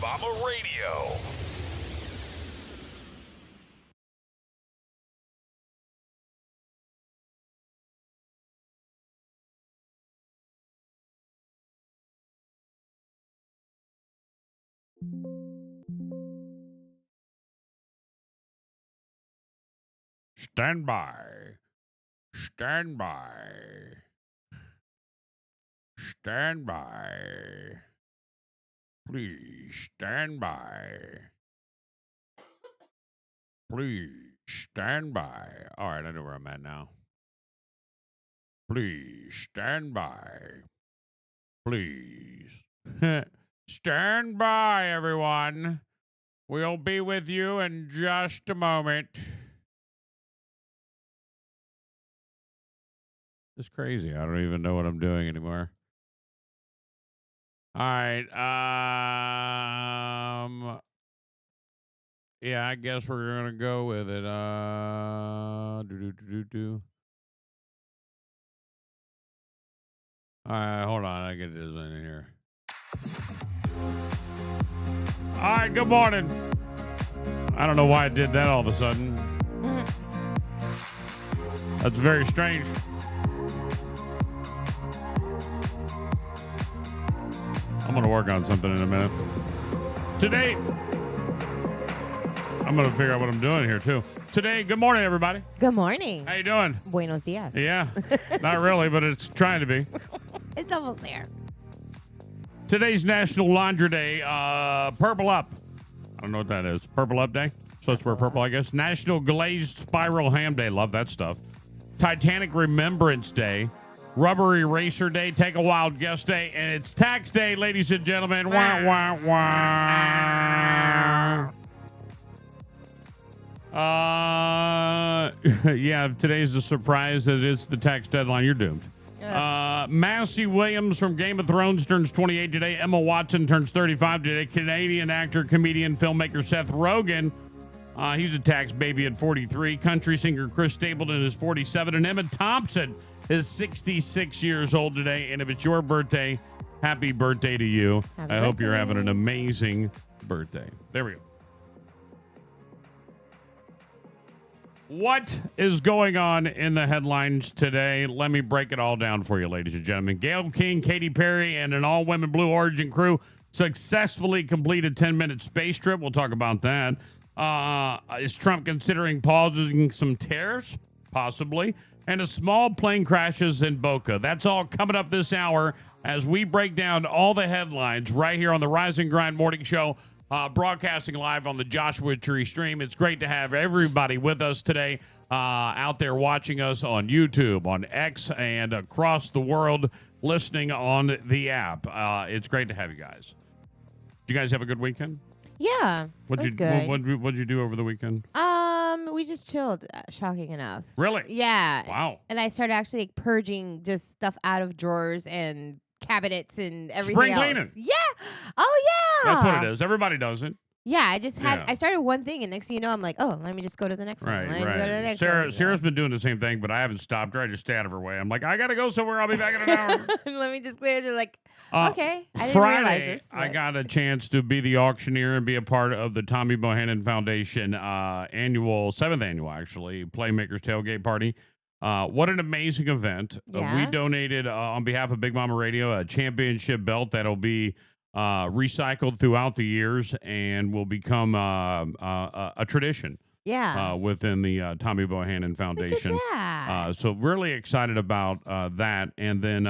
Bomber Radio. Stand by. Stand by. Stand by. Please stand by. Please stand by. All right, I know where I'm at now. Please stand by. Please. Stand by, everyone. We'll be with you in just a moment. It's crazy. I don't even know what I'm doing anymore. All right. Yeah, I guess we're gonna go with it. All right, hold on. I get this in here. All right. Good morning. I don't know why I did that all of a sudden. That's very strange. I'm going to work on something in a minute. Today, I'm going to figure out what I'm doing here, too. Today, good morning, everybody. Good morning. How you doing? Buenos dias. Yeah, not really, but it's trying to be. It's almost there. Today's National Laundry Day. Purple Up. I don't know what that is. Purple Up Day? So it's wear purple, I guess. National Glazed Spiral Ham Day. Love that stuff. Titanic Remembrance Day. Rubber Eraser Day, Take a Wild Guess Day, and it's Tax Day, ladies and gentlemen. Wah, wah, wah. Yeah, today's the surprise that it's the tax deadline. You're doomed. Massey Williams from Game of Thrones turns 28 today. Emma Watson turns 35 today. Canadian actor, comedian, filmmaker Seth Rogen. He's a tax baby at 43. Country singer Chris Stapleton is 47. And Emma Thompson is 66 years old today. And if it's your birthday, happy birthday to you. I hope you're having an amazing birthday. There we go. What is going on in the headlines today? Let me break it all down for you, ladies and gentlemen. Gayle King, Katy Perry, and an all-women Blue Origin crew successfully completed 10-minute space trip. We'll talk about that. Is Trump considering pausing some tariffs? Possibly. And a small plane crashes in Boca. That's all coming up this hour as we break down all the headlines right here on the Rise and Grind Morning Show, broadcasting live on the Joshua Tree stream. It's great to have everybody with us today out there watching us on YouTube, on X, and across the world listening on the app. It's great to have you guys. Did you guys have a good weekend? Yeah, What'd you do over the weekend? We just chilled, shocking enough. Really? Yeah. Wow. And I started actually like, purging just stuff out of drawers and cabinets and everything Spring else. cleaning. Yeah. Oh, yeah. That's what it is. Everybody does it. Yeah, I just had, Yeah. I started one thing, and next thing you know, I'm like, oh, let me just go to the next one. Right, Let me go to the right. next Sarah's been doing the same thing, but I haven't stopped her. I just stay out of her way. I'm like, I got to go somewhere. I'll be back in an hour. Let me just clear. Just like, okay. I didn't Friday, realize this. I got a chance to be the auctioneer and be a part of the Tommy Bohannon Foundation seventh annual, actually, Playmakers Tailgate Party. What an amazing event. Yeah. We donated, on behalf of Big Mama Radio, a championship belt that'll be recycled throughout the years and will become a tradition. Yeah. Within the Tommy Bohannon Foundation. Look at that. So really excited about that. And then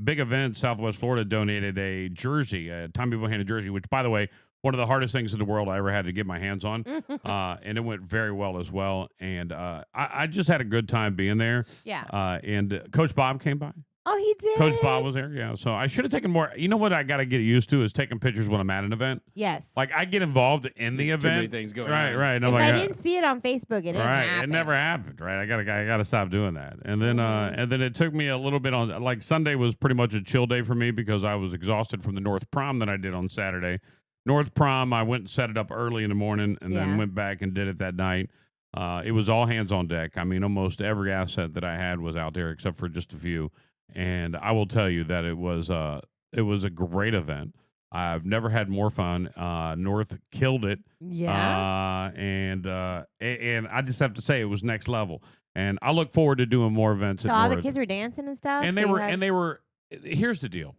big event, Southwest Florida donated a jersey, a Tommy Bohannon jersey, which, by the way, one of the hardest things in the world I ever had to get my hands on. And it went very well as well. And I just had a good time being there. Yeah. And Coach Bob came by. Oh, he did. Coach Bob was there, yeah. So I should have taken more. You know what I got to get used to is taking pictures when I'm at an event. Yes. Like I get involved in the event. Too many things going on. Right. And If I'm like, I didn't see it on Facebook, it didn't happen. It never happened, right? I gotta stop doing that. And then it took me a little bit on, like Sunday was pretty much a chill day for me because I was exhausted from the North Prom that I did on Saturday. North Prom, I went and set it up early in the morning and then went back and did it that night. It was all hands on deck. I mean, almost every asset that I had was out there except for just a few. And I will tell you that it was a great event. I've never had more fun. North killed it. Yeah. And I just have to say it was next level. And I look forward to doing more events So at all the North. kids were dancing and stuff. And So they you were, had, and they were. Here's the deal.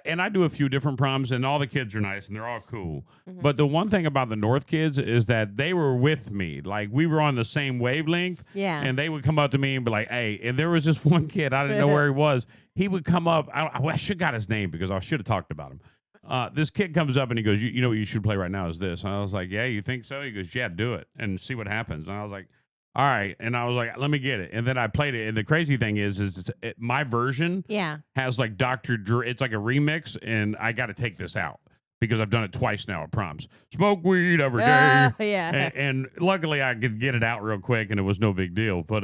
And I do a few different proms, and all the kids are nice, and they're all cool. Mhm. But the one thing about the North kids is that they were with me. Like, we were on the same wavelength, Yeah. and they would come up to me and be like, hey, and there was this one kid, I didn't know where he was. He would come up. I should have got his name because I should have talked about him. This kid comes up and he goes, you know what you should play right now is this. And I was like, yeah, you think so? He goes, yeah, do it and see what happens. And I was like, all right. And I was like, let me get it. And then I played it. And the crazy thing is my version Yeah. has like Dr. Dre. It's like a remix, and I got to take this out because I've done it twice now at proms. Smoke weed every day. Yeah. And luckily I could get it out real quick, and it was no big deal. But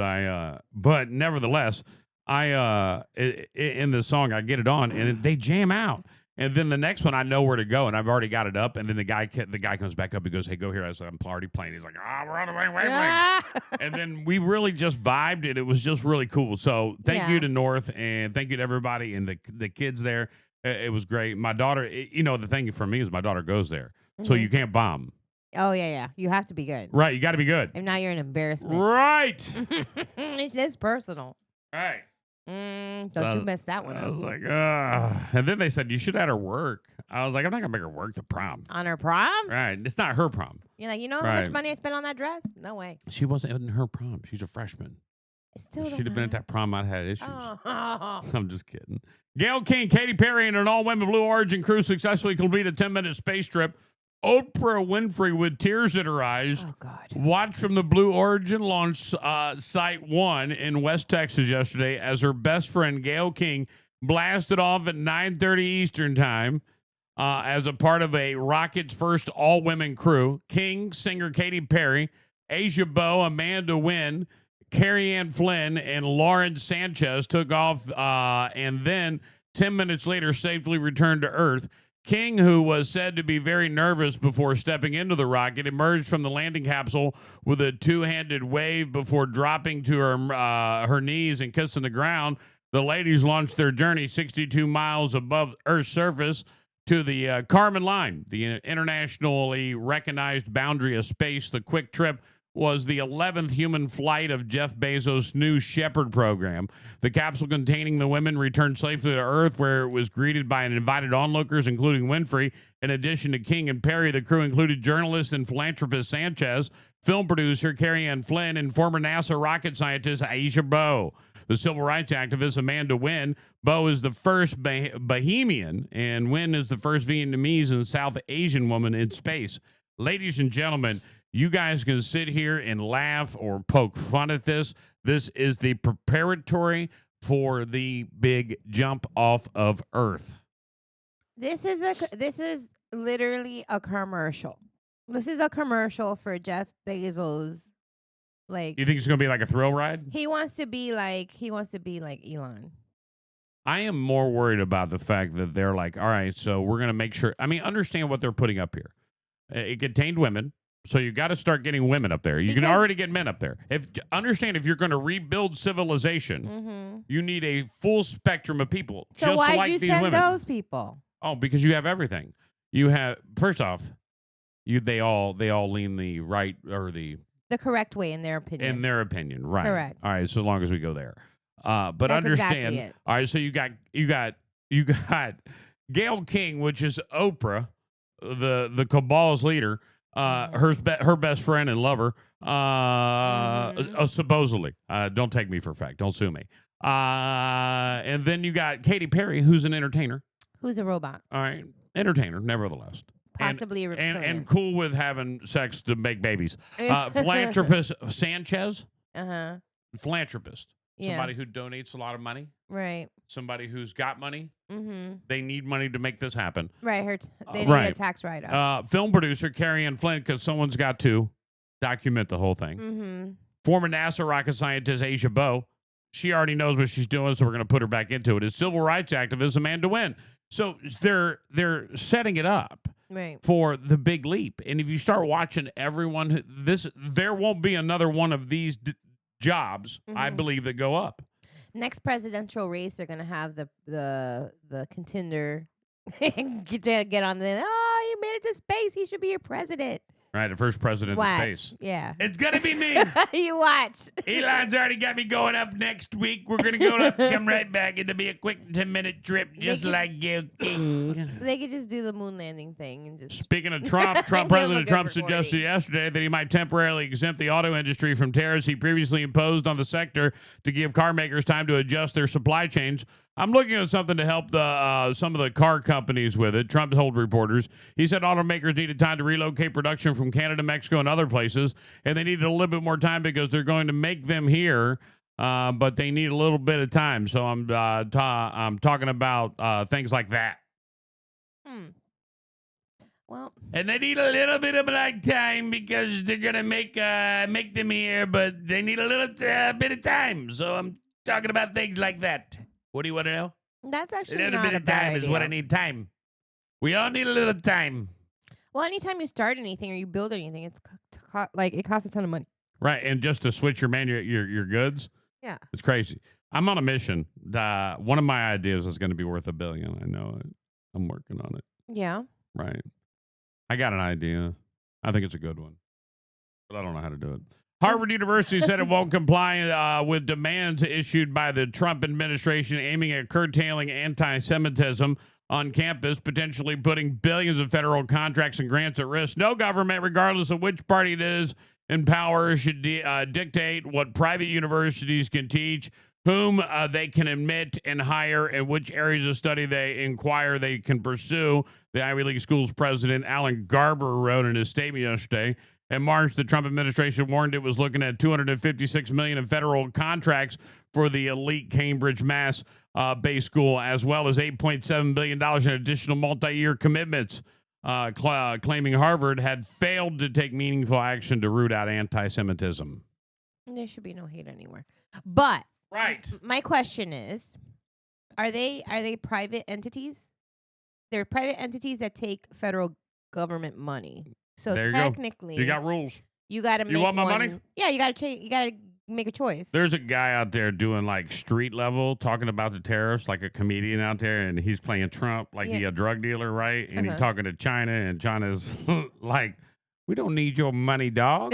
nevertheless, in the song I get it on, and they jam out. And then the next one, I know where to go, and I've already got it up. And then the guy comes back up. He goes, "Hey, go here." I said, "I'm already playing." He's like, we're on the way, And then we really just vibed, and it was just really cool. So thank you to North, and thank you to everybody and the kids there. It was great. My daughter, the thing for me is my daughter goes there, so you can't bomb. Oh yeah. You have to be good. Right, you got to be good. If not, you're an embarrassment. Right. It's just personal. Right. Don't you mess that one I up. was like, and then they said you should have her work. I was like, I'm not gonna make her work the prom. On her prom? Right, it's not her prom. You're like, you know how much money I spent on that dress? No way. She wasn't in her prom. She's a freshman. It still She'd have been at that prom. I'd had issues. Oh. I'm just kidding. Gayle King, Katy Perry, and an all-women Blue Origin crew successfully completed a 10-minute space trip. Oprah Winfrey with tears in her eyes. Oh, God. Watched from the Blue Origin launch Site 1 in West Texas yesterday as her best friend, Gayle King, blasted off at 9:30 Eastern Time as a part of a Rocket's first all-women crew. King, singer Katy Perry, Asia Bowe, Amanda Wynn, Carrie Ann Flynn, and Lauren Sanchez took off and then 10 minutes later safely returned to Earth. King, who was said to be very nervous before stepping into the rocket, emerged from the landing capsule with a two-handed wave before dropping to her knees and kissing the ground. The ladies launched their journey 62 miles above Earth's surface to the Kármán line, the internationally recognized boundary of space. The quick trip was the 11th human flight of Jeff Bezos' New Shepard program. The capsule containing the women returned safely to Earth, where it was greeted by invited onlookers, including Winfrey. In addition to King and Perry, the crew included journalist and philanthropist Sanchez, film producer Carrie Ann Flynn, and former NASA rocket scientist Asia Bowe. The civil rights activist Amanda Wynn. Bowe is the first Bahamian, and Wynn is the first Vietnamese and South Asian woman in space. Ladies and gentlemen, you guys can sit here and laugh or poke fun at this. This is the preparatory for the big jump off of Earth. This is literally a commercial. This is a commercial for Jeff Bezos. Like, You think it's going to be like a thrill ride? he wants to be like Elon. I am more worried about the fact that they're like, all right, so we're going to make sure. I mean, understand what they're putting up here. It contained women. So you got to start getting women up there. You can already get men up there. Understand, if you're going to rebuild civilization, you need a full spectrum of people. So just why'd like you these send women. those people? Oh, because you have everything. You have, first off, they all lean the right or the correct way in their opinion. in their opinion, right? Correct. All right, so long as we go there. But That's understand. exactly it. All right, so you got Gayle King, which is Oprah, the cabal's leader. Her best friend and lover, supposedly. Don't take me for a fact. Don't sue me. And then you got Katy Perry, who's an entertainer. Who's a robot? All right, entertainer, nevertheless. Possibly a reptilian. And cool with having sex to make babies. Philanthropist Sanchez. Philanthropist. Yeah. Somebody who donates a lot of money. Right. Somebody who's got money. Mm-hmm. They need money to make this happen. Right. They need a tax write-off. Film producer Carrie Ann Flynn, because someone's got to document the whole thing. Mm-hmm. Former NASA rocket scientist Asia Bowe. She already knows what she's doing, so we're going to put her back into it. Is civil rights activist Amanda Wynn. So they're setting it up for the big leap. And if you start watching everyone, there won't be another one of these jobs, I believe, that go up. Next presidential race, they're going to have the contender get on the. Oh, he made it to space. He should be your president. Right, the first president of Watch. space. Yeah. It's gonna be me. You watch. Elon's already got me going up next week. We're gonna go up, come right back. It'll be a quick 10-minute trip, just like you, King. They could just do the moon landing thing and just. Speaking of Trump, Give him a President good Trump recording. suggested yesterday that he might temporarily exempt the auto industry from tariffs he previously imposed on the sector to give car makers time to adjust their supply chains. I'm looking at something to help the some of the car companies with it. Trump told reporters. He said automakers needed time to relocate production from Canada, Mexico, and other places, and they needed a little bit more time because they're going to make them here, but they need a little bit of time. So I'm talking about things like that. Well, And they need a little bit of black time because they're gonna make them here, but they need a little bit of time. So I'm talking about things like that. What do you want to know? that's A actually little not bit a of time bad is what I idea. need. Time. We all need a little time. Well, anytime you start anything or you build anything, like it costs a ton of money. Right, and just to switch your goods, Yeah. it's crazy. I'm on a mission. One of my ideas is going to be worth $1 billion. I know it. I'm working on it. Yeah. Right. I got an idea. I think it's a good one, but I don't know how to do it. Harvard University said it won't comply with demands issued by the Trump administration aiming at curtailing anti-Semitism on campus, potentially putting billions of federal contracts and grants at risk. No government, regardless of which party it is in power, should dictate what private universities can teach, whom they can admit and hire, and which areas of study they can pursue. The Ivy League schools president, Alan Garber, wrote in his statement yesterday. In March, the Trump administration warned it was looking at $256 million in federal contracts for the elite Cambridge, Mass. Based school, as well as $8.7 billion in additional multi-year commitments, claiming Harvard had failed to take meaningful action to root out anti-Semitism. There should be no hate anywhere. But Right. my question is, are they private entities? They're private entities that take federal government money. So There you go. technically, You got rules. you got to make want my one- money? Yeah, you got to you got to make a choice. There's a guy out there doing like street level, talking about the tariffs, like a comedian out there, and he's playing Trump like he Yeah. a drug dealer, right? And he's Uh-huh. talking to China, and China's like, we don't need your money, dog.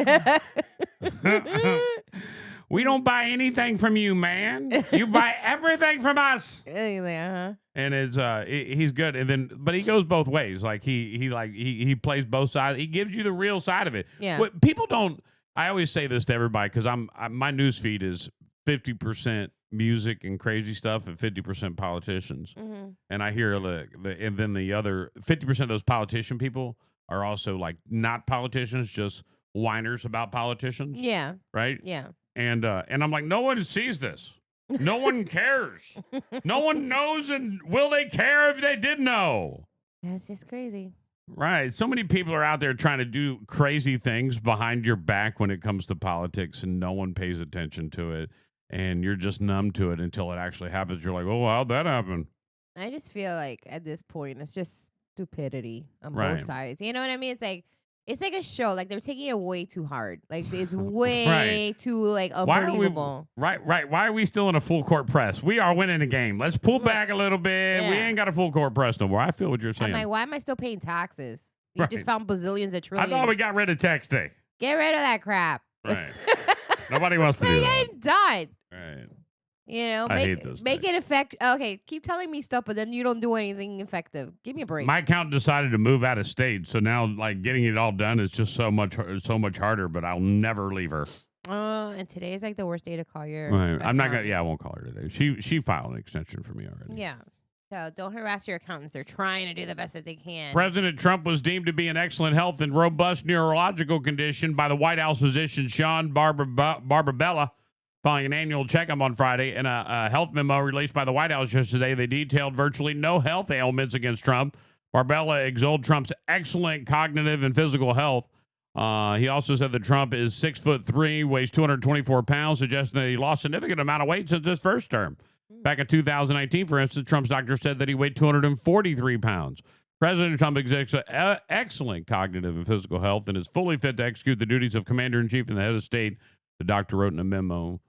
We don't buy anything from you, man. You buy everything from us. Uh-huh. And it's he's good. And then but he goes both ways. Like he plays both sides. He gives you the real side of it. Yeah. What people don't I always say this to everybody because my news feed is 50% music and crazy stuff and 50% politicians. Mm-hmm. And I hear and then the other 50% of those politician people are also like not politicians, just whiners about politicians. Yeah. Right? Yeah. And I'm like, no one sees this. No one cares. No one knows, and will they care if they did know? That's just crazy. Right. So many people are out there trying to do crazy things behind your back when it comes to politics, and no one pays attention to it. And you're just numb to it until it actually happens. You're like, oh, how'd that happen? I just feel like at this point it's just stupidity on Right. both sides. You know what I mean? It's like a show. Like they're taking it way too hard. Like it's way too like unbelievable. Right. Why are we still in a full court press? We are winning the game. Let's pull back a little bit. We Yeah. ain't got a full court press no more. I feel what you're saying. I'm like, why am I still paying taxes? You Right. just found bazillions of I trillions. thought we got rid of texting. Get rid of that crap. Right. Nobody wants to do Make that. it done. Right. You know, I hate those make things. it effective. Okay, keep telling me stuff, but then you don't do anything effective. Give me a break. My accountant decided to move out of state, so now like getting it all done is just so much harder. But I'll never leave her. And today is like the worst day to call your. Right. I'm not gonna. accountant. Yeah, I won't call her today. She filed an extension for me already. Yeah. So don't harass your accountants. They're trying to do the best that they can. President Trump was deemed to be in excellent health and robust neurological condition by the White House physician Sean Barbabella. Following an annual checkup on Friday, in a health memo released by the White House yesterday, they detailed virtually no health ailments against Trump. Barbella extolled Trump's excellent cognitive and physical health. He also said that Trump is 6'3", weighs 224 pounds, suggesting that he lost a significant amount of weight since his first term. Back in 2019, for instance, Trump's doctor said that he weighed 243 pounds. President Trump exhibits excellent cognitive and physical health and is fully fit to execute the duties of commander-in-chief and the head of state, the doctor wrote in a memo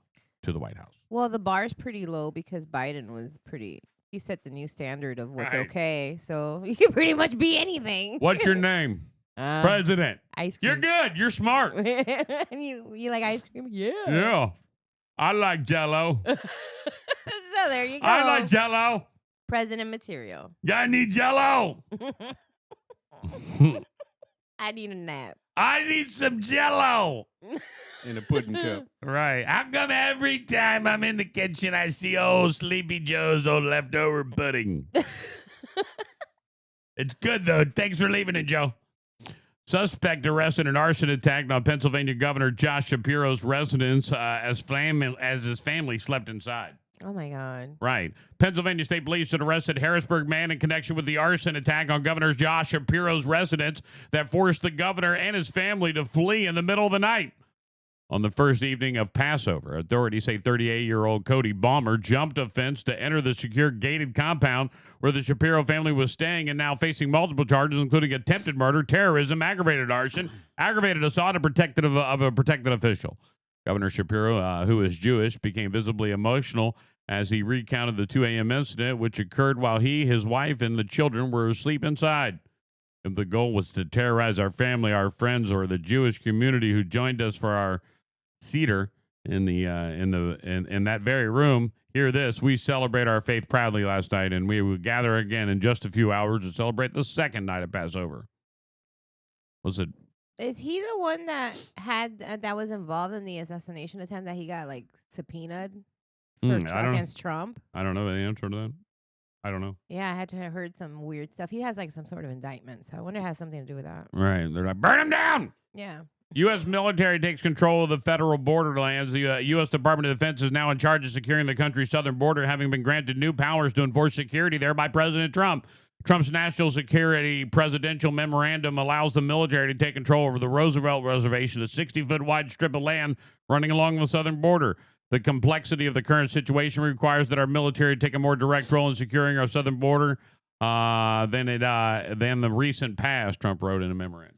to the White House. Well, the bar is pretty low because Biden was pretty He set the new standard of what's Right. okay, so you can pretty much be anything. What's your name? President. Ice You're cream. good. You're smart. you like ice cream? Yeah. Yeah. I like Jell-O. So there you go. I like Jell-O. President material. I need Jell-O. I need a nap. I need some Jell-O. In a pudding cup. Right. How come every time I'm in the kitchen, I see old Sleepy Joe's old leftover pudding? It's good, though. Thanks for leaving it, Joe. Suspect arrested in arson attack on Pennsylvania Governor Josh Shapiro's residence as his family slept inside. Oh, my God. Right. Pennsylvania State Police had arrested Harrisburg man in connection with the arson attack on Governor Josh Shapiro's residence that forced the governor and his family to flee in the middle of the night. On the first evening of Passover, authorities say 38-year-old Cody Balmer jumped a fence to enter the secure gated compound where the Shapiro family was staying and now facing multiple charges, including attempted murder, terrorism, aggravated arson, aggravated assault, and of a protected official. Governor Shapiro, who is Jewish, became visibly emotional as he recounted the 2 a.m. incident, which occurred while he, his wife, and the children were asleep inside. If the goal was to terrorize our family, our friends, or the Jewish community who joined us for our Seder in that very room, hear this: we celebrate our faith proudly last night, and we will gather again in just a few hours to celebrate the second night of Passover. Was it? Is he the one that had that was involved in the assassination attempt that he got like subpoenaed for against Trump? I don't know the answer to that. I don't know. Yeah, I had to have heard some weird stuff. He has like some sort of indictment, so I wonder if it has something to do with that. Right? They're like, burn him down. Yeah. U.S. military takes control of the federal borderlands. The U.S. Department of Defense is now in charge of securing the country's southern border, having been granted new powers to enforce security there by President Trump. Trump's national security presidential memorandum allows the military to take control over the Roosevelt Reservation, a 60-foot wide strip of land running along the southern border. The complexity of the current situation requires that our military take a more direct role in securing our southern border than the recent past, Trump wrote in a memorandum.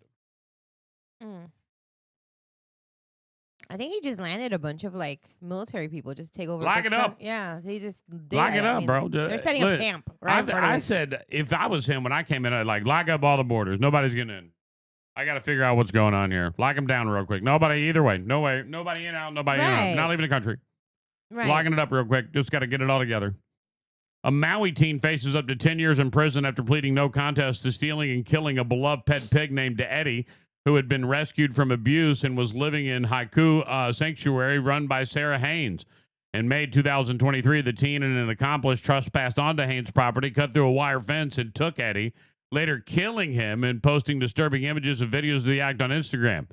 I think he just landed a bunch of like military people just take over. Lock it up. Yeah, he just did Lock it. it up, bro. They're setting up camp. Right I said if I was him when I came in, I'd like lock up all the borders. Nobody's getting in. I got to figure out what's going on here. Lock them down real quick. Nobody either way. No way. Nobody in, out. Nobody in, out. Not leaving the country. Right. Locking it up real quick. Just got to get it all together. A Maui teen faces up to 10 years in prison after pleading no contest to stealing and killing a beloved pet pig named Eddie, who had been rescued from abuse and was living in Haiku Sanctuary run by Sarah Haynes. In May 2023, the teen and an accomplice trespassed onto Haynes' property, cut through a wire fence, and took Eddie, later killing him and posting disturbing images and videos of the act on Instagram.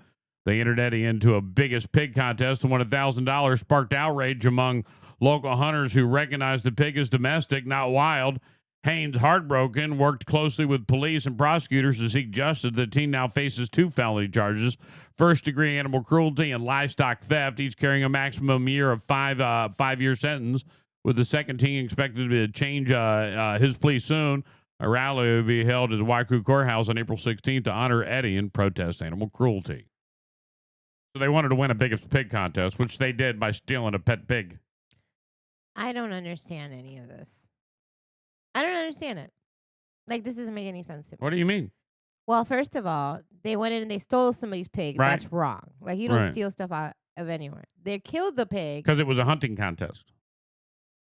They entered Eddie into a biggest pig contest and won $1,000, sparked outrage among local hunters who recognized the pig as domestic, not wild. Haynes, heartbroken, worked closely with police and prosecutors to seek justice. The teen now faces 2 felony charges: first-degree animal cruelty and livestock theft, each carrying a maximum year of 5-year sentence, with the second teen expected to change his plea soon. A rally will be held at the Waiku Courthouse on April 16th to honor Eddie and protest animal cruelty. So they wanted to win a biggest pig contest, which they did by stealing a pet pig. I don't understand any of this. I don't understand it. Like, this doesn't make any sense to me. What do you mean? Well, first of all, they went in and they stole somebody's pig. Right. That's wrong. Like, you don't steal stuff out of anywhere. They killed the pig. Because it was a hunting contest.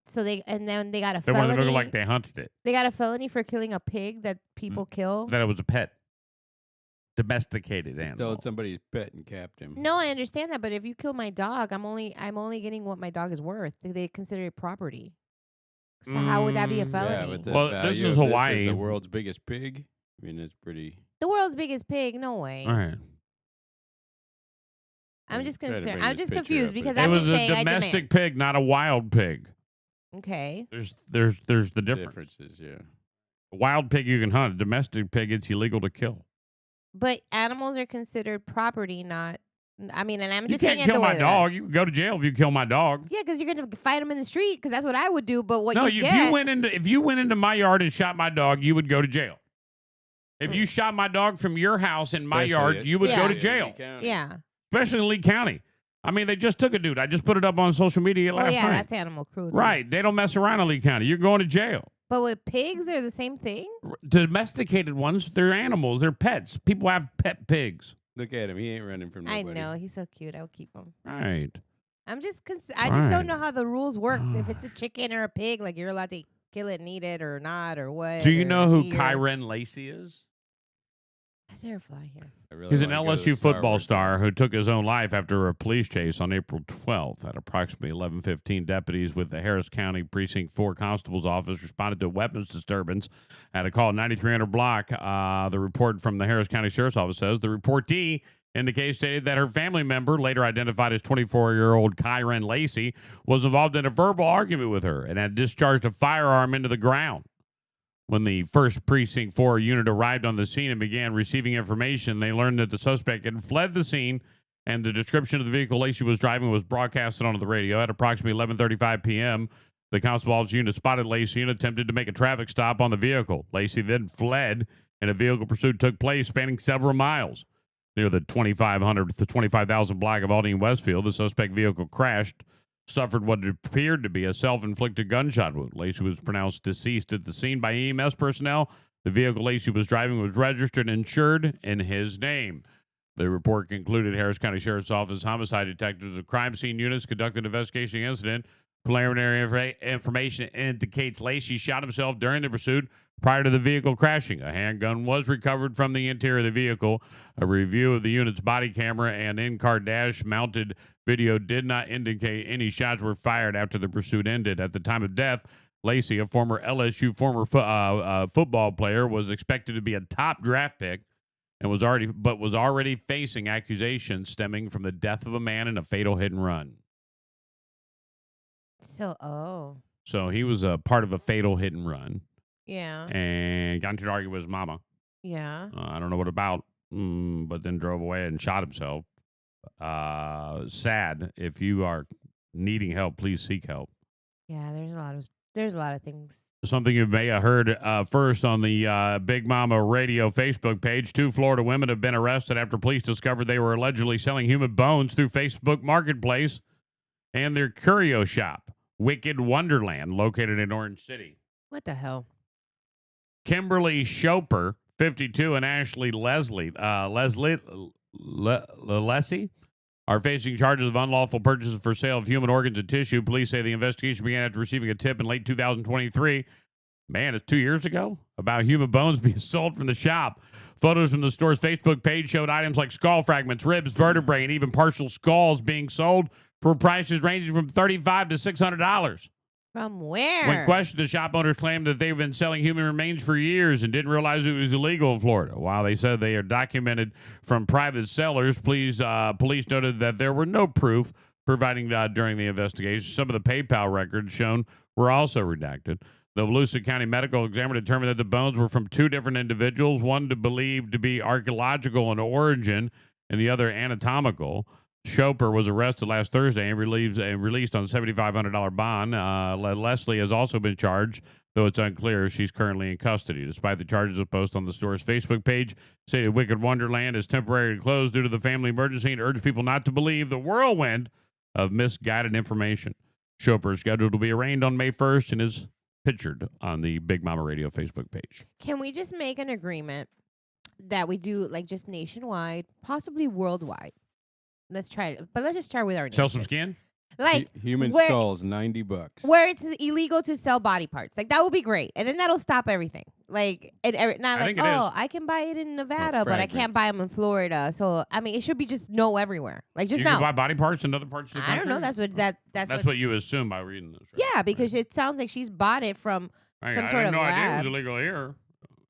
So then they got a They felony. wanted to look like they hunted it. They got a felony for killing a pig that people kill. That it was a pet. Domesticated animal. Stole somebody's pet and capped him. No, I understand that, but if you kill my dog, I'm only getting what my dog is worth. They consider it property. So how would that be a felony? Yeah, but the Well, value this is of Hawaii. This is the world's biggest pig. I mean, it's pretty. The world's biggest pig? No way. All right. I'm just Try to concerned. bring I'm this just picture confused up. because It I'm was just a saying domestic pig, not a wild pig. Okay. There's the difference. Differences, yeah. A wild pig you can hunt. A domestic pig, it's illegal to kill. But animals are considered property, not. I mean, and I'm You just can't saying kill it the my way dog. You can go to jail if you kill my dog. Yeah, because you're gonna fight them in the street. Because that's what I would do. But what No, you if get, you went into my yard and shot my dog, you would go to jail. If you shot my dog from your house in my yard, you would go to jail. yeah. Especially in Lee County. I mean, they just took a dude. I just put it up on social media Well, last yeah, night. that's animal cruelty. Right. They don't mess around in Lee County. You're going to jail. But with pigs, they're the same thing? Domesticated ones, they're animals. They're pets. People have pet pigs. Look at him. He ain't running from I nobody. know. He's so cute. I'll keep him. Right. I just don't Right. know how the rules work. If it's a chicken or a pig, like you're allowed to kill it and eat it or not or what. Do you or know who deer. Kyren Lacey is? Why's there a fly here? I really He's an wanna go to LSU the Star football Wars star game. who took his own life after a police chase on April 12th. At approximately 11:15, deputies with the Harris County Precinct 4 Constable's Office responded to a weapons disturbance at a call at 9300 block. The report from the Harris County Sheriff's Office says the reportee in the case stated that her family member, later identified as 24-year-old Kyren Lacey, was involved in a verbal argument with her and had discharged a firearm into the ground. When the first Precinct 4 unit arrived on the scene and began receiving information, they learned that the suspect had fled the scene, and the description of the vehicle Lacey was driving was broadcasted onto the radio. At approximately 11:35 p.m., the constable office unit spotted Lacey and attempted to make a traffic stop on the vehicle. Lacey then fled, and a vehicle pursuit took place spanning several miles. Near the 2,500 to 25,000 block of Aldine Westfield, the suspect vehicle crashed, suffered what appeared to be a self-inflicted gunshot wound. Lacey was pronounced deceased at the scene by EMS personnel. The vehicle Lacey was driving was registered and insured in his name. The report concluded Harris County Sheriff's Office homicide detectives of crime scene units conducted an investigation of the incident. Preliminary information indicates Lacey shot himself during the pursuit prior to the vehicle crashing. A handgun was recovered from the interior of the vehicle. A review of the unit's body camera and in-car dash-mounted video did not indicate any shots were fired after the pursuit ended. At the time of death, Lacey, a former LSU football player, was expected to be a top draft pick and was already facing accusations stemming from the death of a man in a fatal hit and run. So he was a part of a fatal hit and run yeah. and got into an argument with his mama. Yeah. I don't know what about, but then drove away and shot himself. Sad. If you are needing help, please seek help. Yeah, there's a lot of things. Something you may have heard first on the Big Mama Radio Facebook page. 2 Florida women have been arrested after police discovered they were allegedly selling human bones through Facebook Marketplace and their curio shop, Wicked Wonderland, located in Orange City. What the hell? Kimberly Schoper, 52, and Ashley Leslie are facing charges of unlawful purchases for sale of human organs and tissue. Police say the investigation began after receiving a tip in late 2023. Man, it's 2 years ago, about human bones being sold from the shop. Photos from the store's Facebook page showed items like skull fragments, ribs, vertebrae, and even partial skulls being sold for prices ranging from $35 to $600. From where? When questioned, the shop owners claimed that they've been selling human remains for years and didn't realize it was illegal in Florida. While they said they are documented from private sellers, police noted that there were no proof providing during the investigation. Some of the PayPal records shown were also redacted. The Volusia County Medical Examiner determined that the bones were from 2 different individuals, one believed to be archaeological in origin and the other anatomical. Schoper was arrested last Thursday and released on a $7,500 bond. Leslie has also been charged, though it's unclear she's currently in custody. Despite the charges of post on the store's Facebook page, stated Wicked Wonderland is temporarily closed due to the family emergency and urged people not to believe the whirlwind of misguided information. Schoper is scheduled to be arraigned on May 1st and is pictured on the Big Mama Radio Facebook page. Can we just make an agreement that we do like just nationwide, possibly worldwide? Let's try it, but let's just start with our Sell nation. some skin? Like Human where- skulls, $90. where it's illegal to sell body parts. Like that would be great, and then that'll stop everything. Like not I like think it is. I can buy it in Nevada, but I can't fragments. buy them in Florida. So I mean, it should be just no everywhere. Like just You no. can buy body parts in other parts of the country? I don't know. That's That's what you assume by reading this. Right? Yeah, because it sounds like she's bought it from Right, some I sort had of no idea it lab. was illegal here.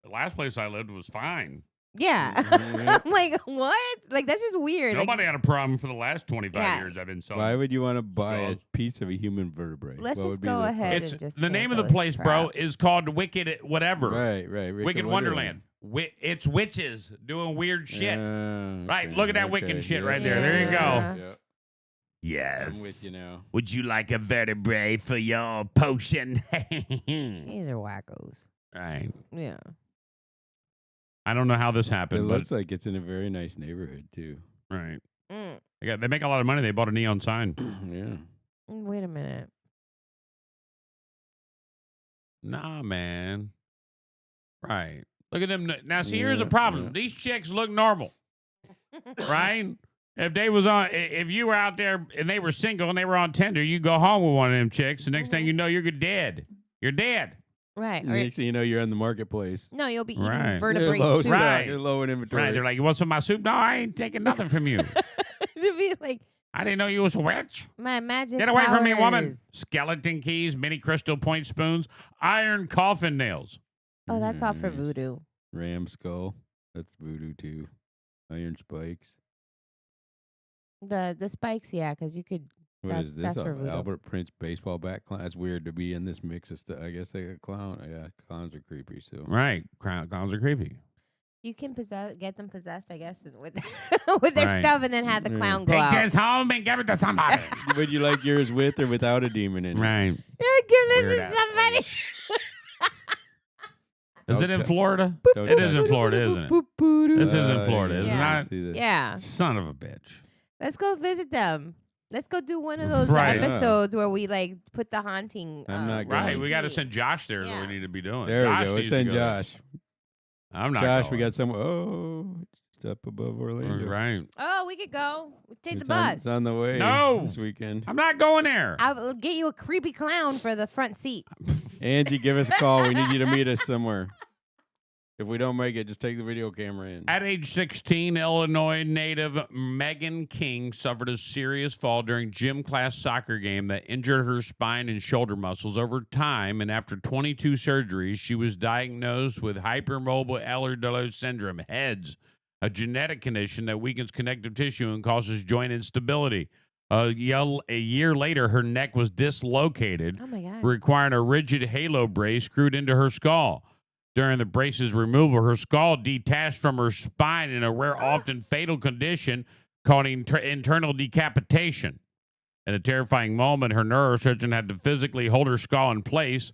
The last place I lived was fine. Yeah. Mhm. I'm like, what? Like that's just weird. Like, Nobody had a problem for the last 25 Yeah. years I've been selling. Why would you want to buy a Skulls. piece of a human vertebrae? Let's What just would be go the- ahead. It's and just the name of the cancel place, this bro, crap. is called Wicked whatever. Right. Wicked Wonderland. It's witches doing weird shit. Right, look at that Wiccan shit right there. There you go. Yeah. Yeah, Yes. I'm with you now. Would you like a vertebrae for your potion? These are wackos. Right. Yeah. I don't know how this It happened, but looks like it's in a very nice neighborhood too. right. Mm. They make a lot of money. They bought a neon sign. Yeah. Wait a minute. Nah, man. Right. Look at them. Now, see, here's the Yeah, problem. yeah. These chicks look normal, right? If you were out there and they were single and they were on Tinder, you go home with one of them chicks. The next thing you know, you're dead. You're dead. Right. Or, Next thing you know, you're in the marketplace. no, you'll be Right. eating vertebrate You're low soup. stock. Right. You're low in inventory. Right. They're like, you want some of my soup? No, I ain't taking nothing from you. They'll be like, I didn't know you was a witch. my magic Get away from me, woman. powers. Skeleton keys, mini crystal point spoons, iron coffin nails. Oh, that's all for Nice. voodoo. Ram skull. That's voodoo too. Iron spikes. The spikes, yeah, because you could. What is That's this? for voodoo. Albert Prince baseball bat clown. That's weird to be in this mix of stuff. I guess they got clown. Yeah, clowns are creepy. So Right. Clowns are creepy. You can get them possessed, I guess, with with their Right. stuff, and then have the Yeah. clown go Take out. this home and give it to somebody. would you like yours with or without a demon in it? Right. Yeah, give this Weird to ass somebody. Is it Don't in t- Florida? Don't It is touch in Florida, isn't it? This is in Florida, isn't Yeah. it? See this. Yeah, Son of a bitch. let's go visit them. Let's go do one of those Right. episodes where we like put the haunting. I'm not Right. going. We got to send Josh there. Is what Yeah. we need to be doing. There Josh we go. Let's needs to send go. Josh. I'm not. Josh, going. we got some. Oh, just up above Orlando. Right. Oh, we could go. We take It's the bus. it's on the way. No. This weekend. I'm not going there. I'll get you a creepy clown for the front seat. Angie, give us a call. We need you to meet us somewhere. If we don't make it, just take the video camera in. At age 16, Illinois native Megan King suffered a serious fall during gym class soccer game that injured her spine and shoulder muscles over time. And after 22 surgeries, she was diagnosed with hypermobile Ehlers-Danlos syndrome, HEDS, a genetic condition that weakens connective tissue and causes joint instability. A year later, her neck was dislocated, Oh my god. requiring a rigid halo brace screwed into her skull. During the brace's removal, her skull detached from her spine in a rare, often fatal condition called internal decapitation. In a terrifying moment, her neurosurgeon had to physically hold her skull in place.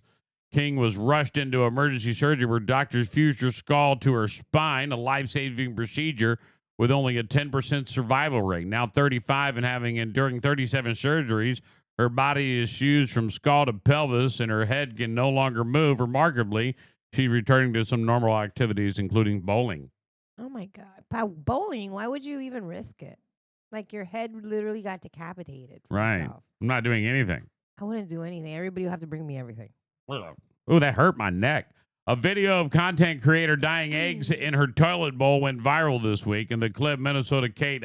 King was rushed into emergency surgery where doctors fused her skull to her spine, a life-saving procedure with only a 10% survival rate. Now 35 and having enduring 37 surgeries, her body is fused from skull to pelvis and her head can no longer move. Remarkably, she's returning to some normal activities, including bowling. Oh my god. Bowling, why would you even risk it? Like your head literally got decapitated. from Right. itself. I'm not doing anything. I wouldn't do anything. Everybody would have to bring me everything. Oh, that hurt my neck. A video of content creator dying eggs in her toilet bowl went viral this week. In the clip, Minnesota Kate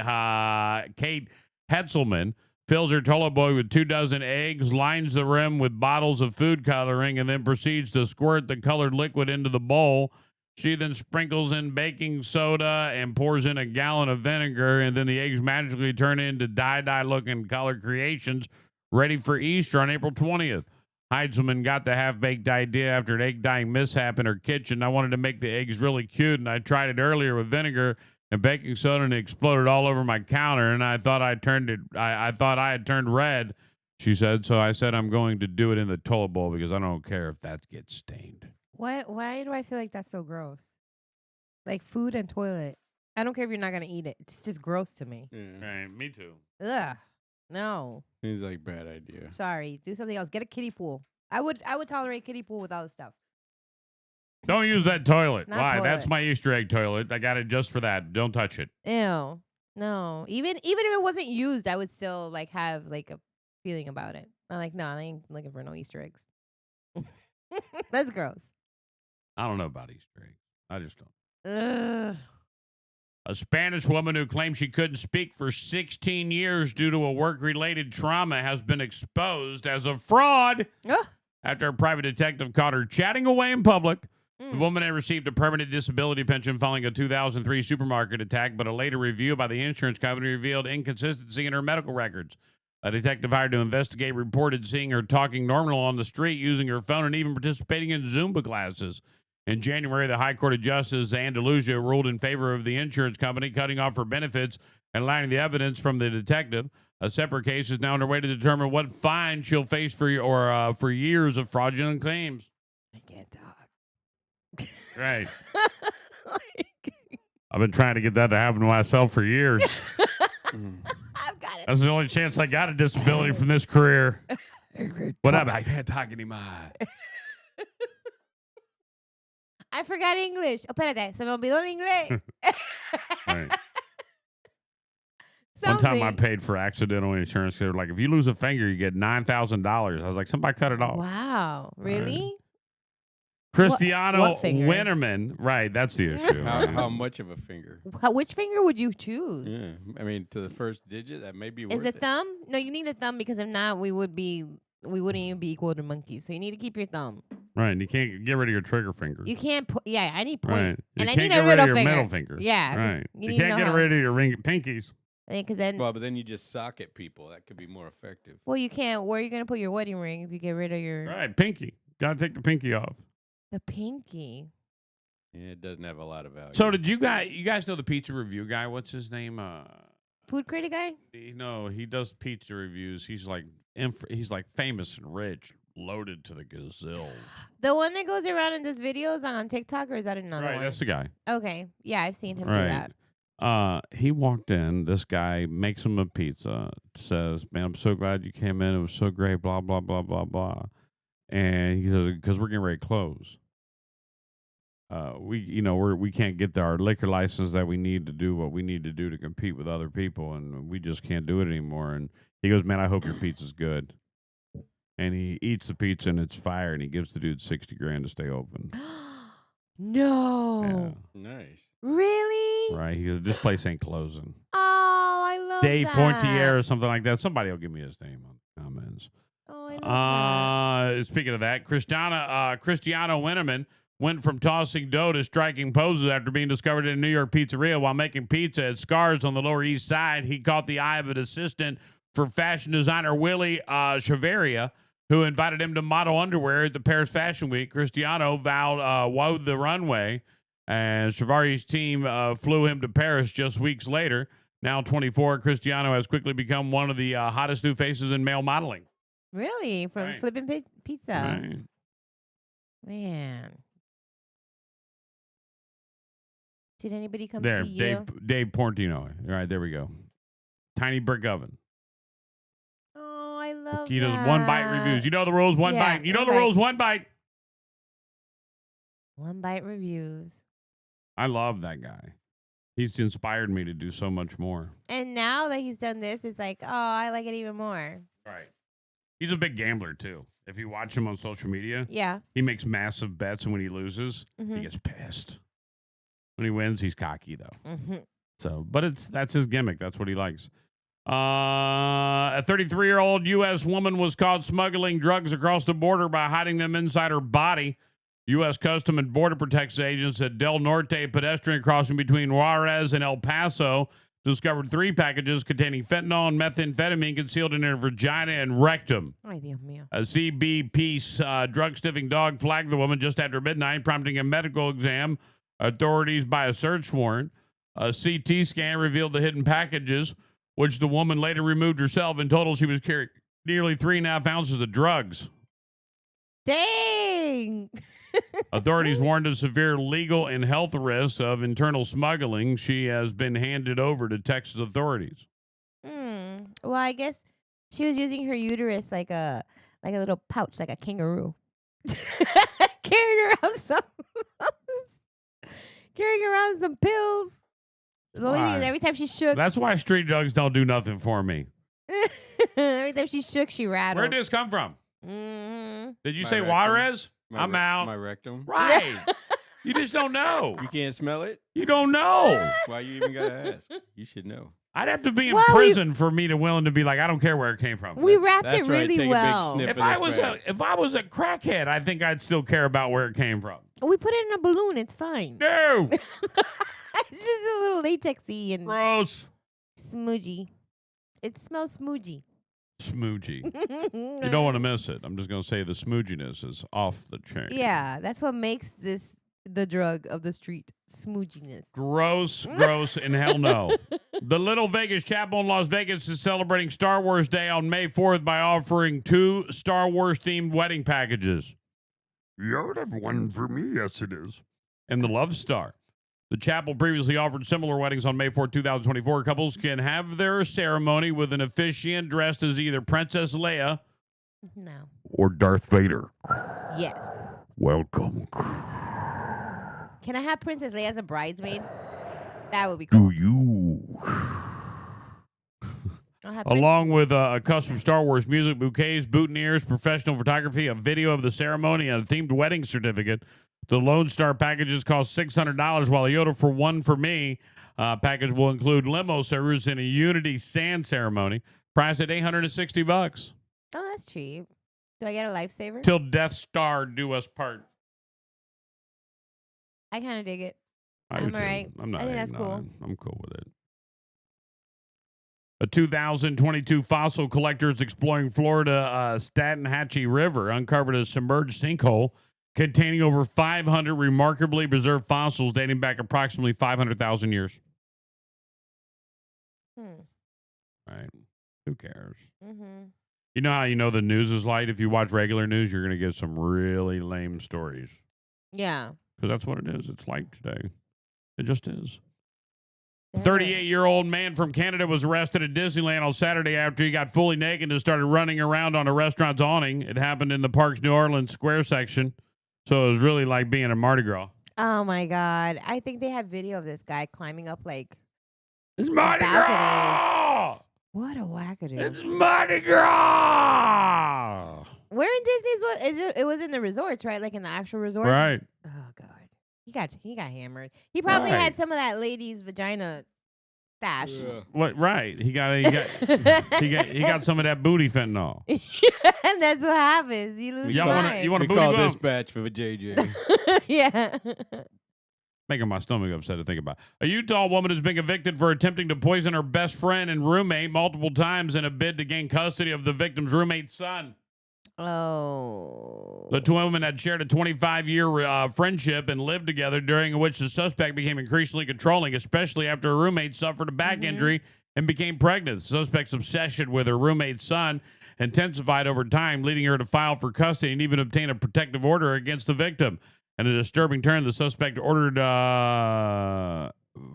Hetzelman fills her toilet bowl with 24 eggs, lines the rim with bottles of food coloring, and then proceeds to squirt the colored liquid into the bowl. She then sprinkles in baking soda and pours in a gallon of vinegar, and then the eggs magically turn into dye-looking color creations ready for Easter on April 20th. Heidzelman got the half-baked idea after an egg dyeing mishap in her kitchen. I wanted to make the eggs really cute, and I tried it earlier with vinegar and baking soda, and it exploded all over my counter. And I thought I thought I had turned red. She said. So I said I'm going to do it in the toilet bowl because I don't care if that gets stained. Why do I feel like that's so gross? Like food and toilet. I don't care if you're not gonna eat it. It's just gross to me. Yeah. Right, me too. Ugh. No. Seems like bad idea. Sorry. Do something else. Get a kiddie pool. I would tolerate kiddie pool with all the stuff. Don't use that toilet. Not Why? toilet. That's my Easter egg toilet. I got it just for that. Don't touch it. Ew. No. Even if it wasn't used, I would still like have like a feeling about it. I'm like, no, I ain't looking for no Easter eggs. That's gross. I don't know about Easter eggs. I just don't. Ugh. A Spanish woman who claimed she couldn't speak for 16 years due to a work-related trauma has been exposed as a fraud Ugh. after a private detective caught her chatting away in public. The Mm. woman had received a permanent disability pension following a 2003 supermarket attack, but a later review by the insurance company revealed inconsistency in her medical records. A detective hired to investigate reported seeing her talking normal on the street, using her phone, and even participating in Zumba classes. In January, the High Court of Justice Andalusia ruled in favor of the insurance company, cutting off her benefits and allowing the evidence from the detective. A separate case is now underway to determine what fine she'll face for years of fraudulent claims. I can't talk. Right. Like, I've been trying to get that to happen to myself for years. I've got it. That's the only chance I got a disability from this career. What up? I can't talk anymore. I forgot English. Oh, espérate, se me olvidó el inglés. Right. One time I paid for accidental insurance. They were like, if you lose a finger, you get $9,000. I was like, somebody cut it off. Wow, really? Right. Cristiano What finger? Winterman. Right, that's the issue. How much of a finger? Which finger would you choose? Yeah, I mean, to the first digit, that may be worth Is it thumb? No, you need a thumb because if not, we wouldn't even be equal to monkeys. So you need to keep your thumb. Right, you can't get rid of your trigger finger. You can't. Yeah, I need point, Right. and You I can't need get a rid of middle your finger. middle finger. Yeah, Right. You, You can't get rid of your pinkies. Because then, Well, but then you just sock at people. That could be more effective. well, you can't. Where are you gonna put your wedding ring if you get rid of your Right, pinky. Got to take the pinky off. the pinky? Yeah, it doesn't have a lot of value. So did you guys know the pizza review guy? What's his name? Food critic guy? No, he does pizza reviews. He's like famous and rich, loaded to the gazills. The one that goes around and does videos on TikTok, or is that another Right, one? that's the guy. Okay, yeah, I've seen him do Right. that. He walked in. This guy makes him a pizza. Says, "Man, I'm so glad you came in. It was so great." Blah blah blah blah blah. And he says, "Because we're getting ready to close. We can't get our liquor license that we need to do what we need to do to compete with other people, and we just can't do it anymore." And he goes, "Man, I hope your pizza's good." And he eats the pizza and it's fire, and he gives the dude $60,000 to stay open. No. Nice. Really? Right? He said, "This place ain't closing." Oh, I love Dave that. Pointier or something like that. Somebody will give me his name on the comments. Oh, I love that. Speaking of that, Cristiano Winterman went from tossing dough to striking poses after being discovered in a New York pizzeria while making pizza at Scars on the Lower East Side. He caught the eye of an assistant for fashion designer Willie Chaveria, who invited him to model underwear at the Paris Fashion Week. Cristiano wowed the runway, and Chavari's team flew him to Paris just weeks later. Now 24, Cristiano has quickly become one of the hottest new faces in male modeling. Really? From Right. flipping pizza? Right. Man. Did anybody come There, see you? Dave Portino. All right, there we go. Tiny brick oven. Oh, I love He does that. one bite reviews. You know the rules, one Yeah, bite. You know one the bite. rules, one bite. One bite reviews. I love that guy. He's inspired me to do so much more. And now that he's done this, it's like, oh, I like it even more. Right. He's a big gambler, too. If you watch him on social media, Yeah. he makes massive bets, and when he loses, Mm-hmm. he gets pissed. When he wins, he's cocky, though. Mm-hmm. So, but that's his gimmick. That's what he likes. A 33-year-old U.S. woman was caught smuggling drugs across the border by hiding them inside her body. U.S. Custom and Border Protection agents at Del Norte pedestrian crossing between Juarez and El Paso discovered 3 packages containing fentanyl and methamphetamine concealed in her vagina and rectum. Ay, Dios mío. A CBP drug-sniffing dog flagged the woman just after midnight, prompting a medical exam. Authorities by a search warrant. A CT scan revealed the hidden packages, which the woman later removed herself. In total, she was carrying nearly 3.5 ounces of drugs. Dang. Authorities warned of severe legal and health risks of internal smuggling. She has been handed over to Texas authorities. Well, I guess she was using her uterus like a little pouch, like a kangaroo. Carrying around some pills. The only thing is Why? every time she shook, That's why street drugs don't do nothing for me. every time she shook, she rattled. Where'd this come from? Mm-hmm. Did you My say rectum. Juarez? I'm out. My rectum. Right. You just don't know. You can't smell it? You don't know. Why you even gotta ask? You should know. I'd have to be in Well, prison for me to willing to be like, I don't care where it came from. We wrapped That's it right, really take a big well. sniff. If of I this was bag. if I was a crackhead, I think I'd still care about where it came from. We put it in a balloon. It's fine. No. It's just a little latexy and Gross. smoochy. It smells smoochy. Smoochy. You don't want to miss it. I'm just going to say the smooginess is off the chain. Yeah, that's what makes this the drug of the street, smoochiness. Gross, gross, and hell no. The Little Vegas Chapel in Las Vegas is celebrating Star Wars Day on May 4th by offering 2 Star Wars-themed wedding packages. You would have one for me, yes it is. And the Love Star. The chapel previously offered similar weddings on May 4, 2024. Couples can have their ceremony with an officiant dressed as either Princess Leia No. or Darth Vader. Yes. Welcome. Can I have Princess Leia as a bridesmaid? That would be cool. Do you? I'll have Along with a custom Star Wars music, bouquets, boutonnieres, professional photography, a video of the ceremony, and a themed wedding certificate. The Lone Star packages cost $600, while a Yoda for One for Me package will include limo service and a Unity sand ceremony, priced at $860. Oh, that's cheap. Do I get a lifesaver? Till Death Star do us part. I kind of dig it. I'm all right. I'm not. I think that's hating cool. on it. I'm cool with it. A 2022 fossil collectors exploring Florida Statenhatchee River uncovered a submerged sinkhole containing over 500 remarkably preserved fossils dating back approximately 500,000 years. Right. Who cares? Mm-hmm. You know how you know the news is light? If you watch regular news, you're going to get some really lame stories. Yeah. Because that's what it is. It's light today. It just is. A 38-year-old man from Canada was arrested at Disneyland on Saturday after he got fully naked and started running around on a restaurant's awning. It happened in the park's New Orleans Square section. So it was really like being a Mardi Gras. Oh, my God. I think they have video of this guy climbing up, like, it's Mardi Gras! What a wackadoo. It's Mardi Gras! Where in Disney's it was in the resorts, right? Like in the actual resort? Right. Oh, God. He got hammered. He probably Right. had some of that lady's vagina stash. What? Right. He got some of that booty fentanyl. And that's what happens. You lose your mind. You want We a booty call bump? dispatch for JJ. Yeah. Making my stomach upset to think about. A Utah woman has been convicted for attempting to poison her best friend and roommate multiple times in a bid to gain custody of the victim's roommate's son. Oh. The two women had shared a 25-year friendship and lived together, during which the suspect became increasingly controlling, especially after her roommate suffered a back injury and became pregnant. The suspect's obsession with her roommate's son intensified over time, leading her to file for custody and even obtain a protective order against the victim. In a disturbing turn, the suspect ordered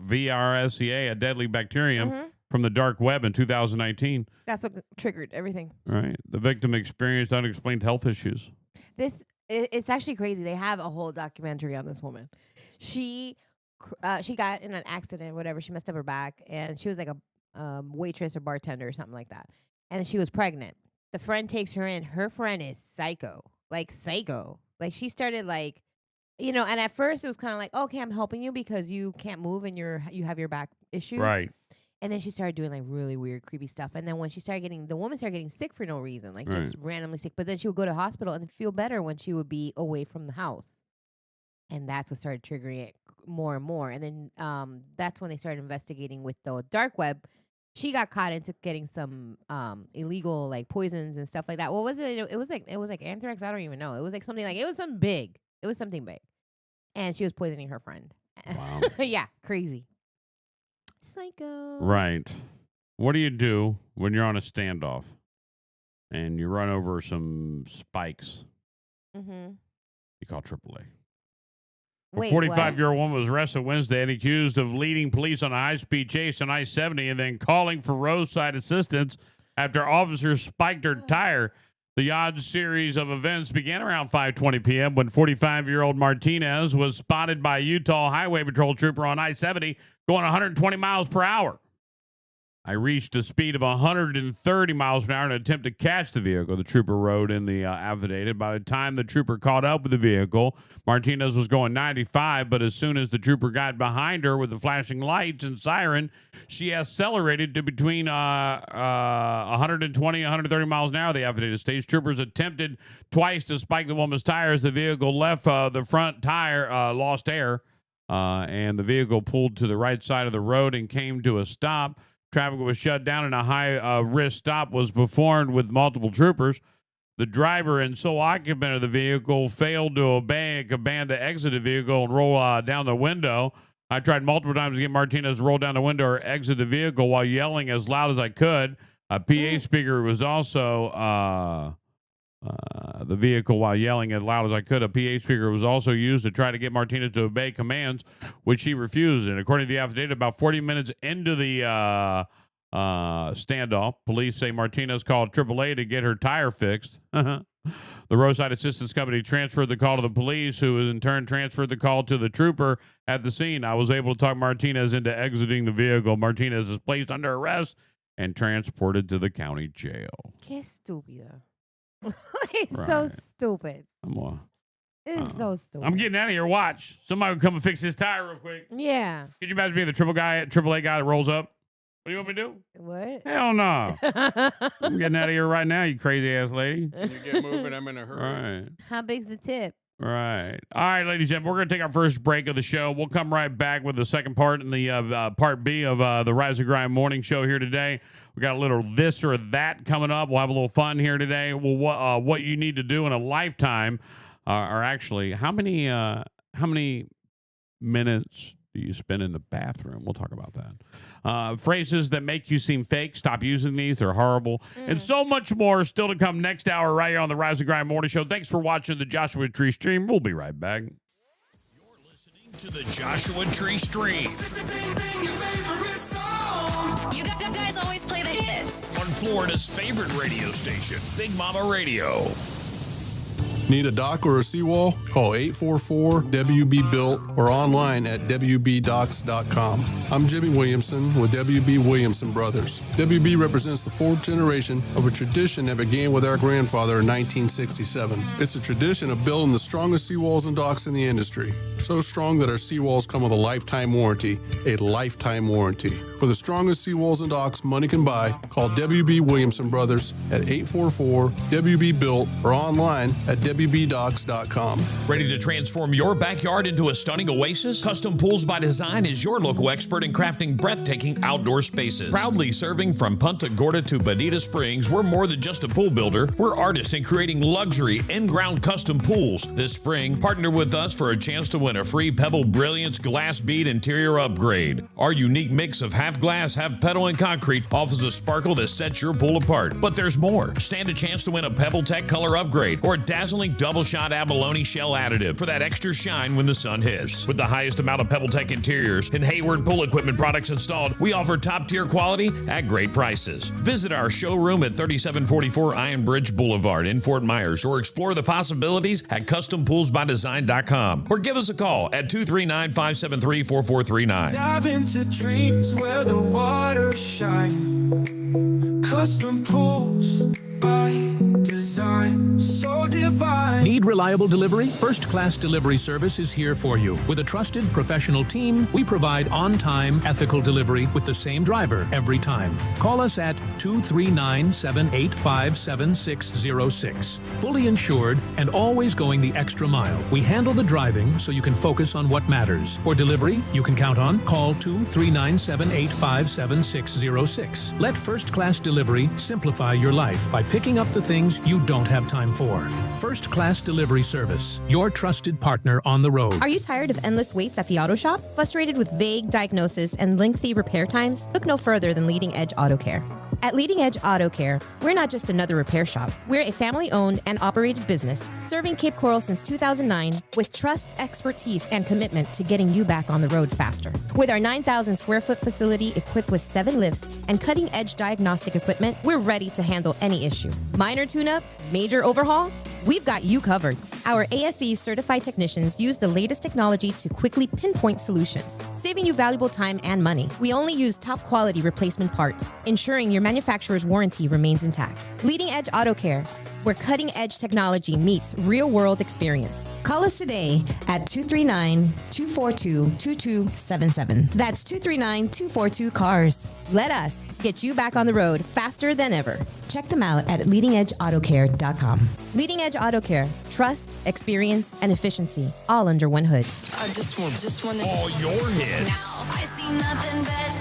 VRSEA, a deadly bacterium, from the dark web in 2019. That's what triggered everything. Right. The victim experienced unexplained health issues. It's actually crazy. They have a whole documentary on this woman. She got in an accident, whatever. She messed up her back, and she was like a waitress or bartender or something like that. And she was pregnant. The friend takes her in. Her friend is psycho. Like psycho. Like she started like, and at first it was kind of like, okay, I'm helping you because you can't move and you have your back issues. Right. And then she started doing like really weird, creepy stuff. And then when the woman started getting sick for no reason, like just randomly sick. But then she would go to hospital and feel better when she would be away from the house. And that's what started triggering it more and more. And then that's when they started investigating with the dark web. She got caught into getting some illegal like poisons and stuff like that. What was it? It was like anthrax. I don't even know. It was like something like, it was something big. It was something big. And she was poisoning her friend. Wow. Yeah, crazy. Psycho. Right. What do you do when you're on a standoff and you run over some spikes? Mm-hmm. You call AAA. Wait, A 45-year-old woman was arrested Wednesday and accused of leading police on a high-speed chase on I-70 and then calling for roadside assistance after officers spiked her tire. The odd series of events began around 5:20 p.m. when 45-year-old Martinez was spotted by a Utah Highway Patrol trooper on I-70 going 120 miles per hour. I reached a speed of 130 miles per hour in an attempt to catch the vehicle, the trooper wrote in the affidavit. By the time the trooper caught up with the vehicle, Martinez was going 95, but as soon as the trooper got behind her with the flashing lights and siren, she accelerated to between 120 and 130 miles an hour, the affidavit states. Troopers attempted twice to spike the woman's tires. The vehicle left the front tire, lost air, and the vehicle pulled to the right side of the road and came to a stop. Traffic was shut down and a high-risk stop was performed with multiple troopers. The driver and sole occupant of the vehicle failed to obey and command to exit the vehicle and roll down the window. I tried multiple times to get Martinez to roll down the window or exit the vehicle while yelling as loud as I could. A PA speaker was also the vehicle while yelling as loud as I could. A PA speaker was also used to try to get Martinez to obey commands, which she refused. And according to the affidavit, about 40 minutes into the standoff, police say Martinez called AAA to get her tire fixed. The roadside assistance company transferred the call to the police, who in turn transferred the call to the trooper at the scene. I was able to talk Martinez into exiting the vehicle. Martinez is placed under arrest and transported to the county jail. Qué estúpido. It's Right. so stupid. It's so stupid. I'm getting out of here. Watch. Somebody will come and fix this tire real quick. Yeah. Could you imagine being the AAA guy that rolls up? What do you want me to do? What? Hell no. I'm getting out of here right now, you crazy ass lady. When you get moving, I'm in a hurry. Right. How big's the tip? Right. All right, ladies and gentlemen, we're going to take our first break of the show. We'll come right back with the second part and the part B of the Rise and Grind morning show here today. We got a little this or that coming up. We'll have a little fun here today. Well, what you need to do in a lifetime, or actually, how many minutes do you spend in the bathroom? We'll talk about that. Phrases that make you seem fake. Stop using these. They're horrible. And so much more still to come next hour right here on the Rise and Grind Morning Show. Thanks for watching the Joshua Tree Stream. We'll be right back. You're listening to the Joshua Tree Stream. You guys always play the hits. On Florida's favorite radio station, Big Mama Radio. Need a dock or a seawall? Call 844-WB-BUILT or online at WBDocks.com. I'm Jimmy Williamson with WB Williamson Brothers. WB represents the fourth generation of a tradition that began with our grandfather in 1967. It's a tradition of building the strongest seawalls and docks in the industry. So strong that our seawalls come with a lifetime warranty. A lifetime warranty. For the strongest seawalls and docks money can buy, call WB Williamson Brothers at 844-WB-BUILT or online at WBDocks.com. Ready to transform your backyard into a stunning oasis? Custom Pools by Design is your local expert in crafting breathtaking outdoor spaces. Proudly serving from Punta Gorda to Bonita Springs, we're more than just a pool builder. We're artists in creating luxury in-ground custom pools. This spring, partner with us for a chance to win a free Pebble Brilliance glass bead interior upgrade. Our unique mix of half glass, half petal, and concrete offers a sparkle that sets your pool apart. But there's more. Stand a chance to win a Pebble Tech color upgrade or a dazzling double shot abalone shell additive for that extra shine when the sun hits. With the highest amount of Pebble Tech interiors and Hayward pool equipment products installed, we offer top tier quality at great prices. Visit our showroom at 3744 Iron Bridge Boulevard in Fort Myers or explore the possibilities at custompoolsbydesign.com or give us a call at 239-573-4439. Dive into dreams where the water shine. Custom pools by design, so divine. Need reliable delivery? First Class Delivery Service is here for you. With a trusted professional team, we provide on-time, ethical delivery with the same driver every time. Call us at 239-785-7606. Fully insured and always going the extra mile. We handle the driving so you can focus on what matters. For delivery, you can count on call 239-785-7606. Let First Class Delivery simplify your life by picking up the things you don't have time for. First Class Delivery Service, your trusted partner on the road. Are you tired of endless waits at the auto shop? Frustrated with vague diagnosis and lengthy repair times? Look no further than Leading Edge Auto Care. At Leading Edge Auto Care, we're not just another repair shop. We're a family-owned and operated business serving Cape Coral since 2009 with trust, expertise, and commitment to getting you back on the road faster. With our 9,000 square foot facility equipped with 7 lifts and cutting-edge diagnostic equipment, we're ready to handle any issue. Minor tune-up, major overhaul, we've got you covered. Our ASE certified technicians use the latest technology to quickly pinpoint solutions, saving you valuable time and money. We only use top quality replacement parts, ensuring your manufacturer's warranty remains intact. Leading Edge Auto Care, where cutting edge technology meets real world experience. Call us today at 239-242-2277. That's 239-242-CARS. Let us get you back on the road faster than ever. Check them out at leadingedgeautocare.com. Leading Edge Auto Care. Trust, experience, and efficiency, all under one hood. I just want All your hits. now. I see nothing but